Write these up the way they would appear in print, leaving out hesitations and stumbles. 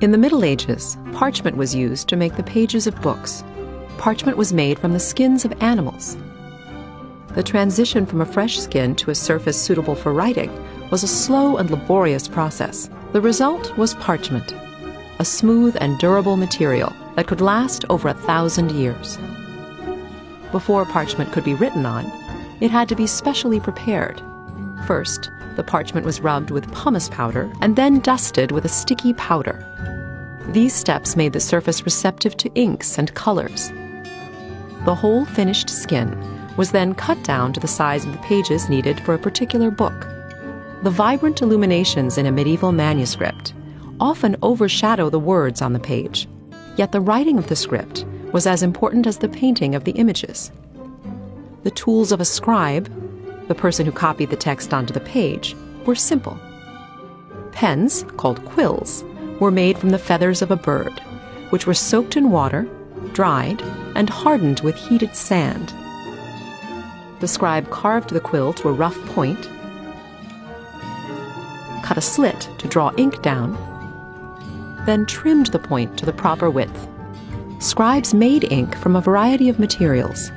In the Middle Ages, parchment was used to make the pages of books. Parchment was made from the skins of animals. The transition from a fresh skin to a surface suitable for writing was a slow and laborious process. The result was parchment, a smooth and durable material that could last over 1,000 years. Before parchment could be written on, it had to be specially prepared. First, the parchment was rubbed with pumice powder and then dusted with a sticky powder. These steps made the surface receptive to inks and colors. The whole finished skin was then cut down to the size of the pages needed for a particular book. The vibrant illuminations in a medieval manuscript often overshadow the words on the page, yet the writing of the script was as important as the painting of the images. The tools of a scribe, the person who copied the text onto the page, were simple. Pens, called quills, were made from the feathers of a bird, which were soaked in water, dried, and hardened with heated sand. The scribe carved the quill to a rough point, cut a slit to draw ink down, then trimmed the point to the proper width. Scribes made ink from a variety of materials.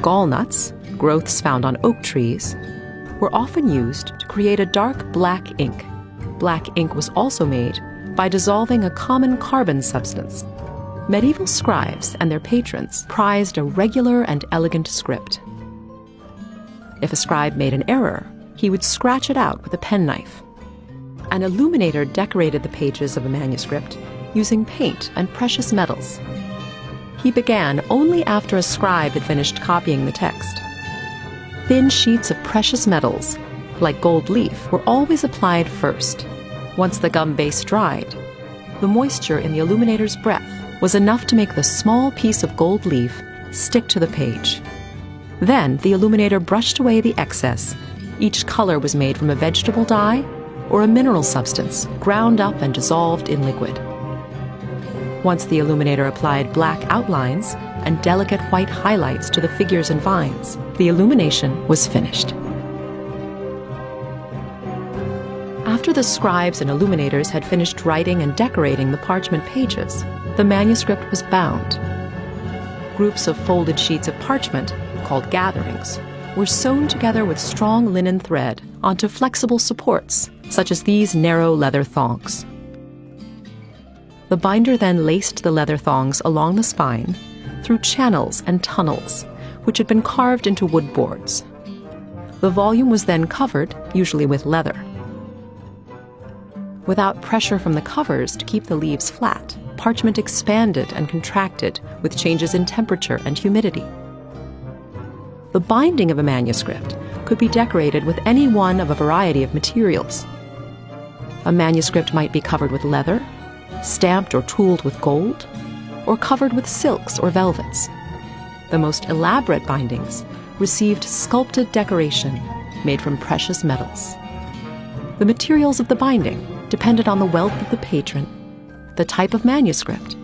Gallnuts, growths found on oak trees, were often used to create a dark black ink. Black ink was also made by dissolving a common carbon substance. Medieval scribes and their patrons prized a regular and elegant script. If a scribe made an error, he would scratch it out with a penknife. An illuminator decorated the pages of a manuscript using paint and precious metals. He began only after a scribe had finished copying the text. Thin sheets of precious metals, like gold leaf, were always applied first. Once the gum base dried, the moisture in the illuminator's breath was enough to make the small piece of gold leaf stick to the page. Then the illuminator brushed away the excess. Each color was made from a vegetable dye or a mineral substance ground up and dissolved in liquid. Once the illuminator applied black outlines and delicate white highlights to the figures and vines, the illumination was finished. After the scribes and illuminators had finished writing and decorating the parchment pages, the manuscript was bound. Groups of folded sheets of parchment, called gatherings, were sewn together with strong linen thread onto flexible supports, such as these narrow leather thongs. The binder then laced the leather thongs along the spine through channels and tunnels, which had been carved into wood boards. The volume was then covered, usually with leather. Without pressure from the covers to keep the leaves flat, parchment expanded and contracted with changes in temperature and humidity. The binding of a manuscript could be decorated with any one of a variety of materials. A manuscript might be covered with leather, stamped or tooled with gold, or covered with silks or velvets. The most elaborate bindings received sculpted decoration made from precious metals. The materials of the binding depended on the wealth of the patron, the type of manuscript,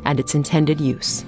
and its intended use.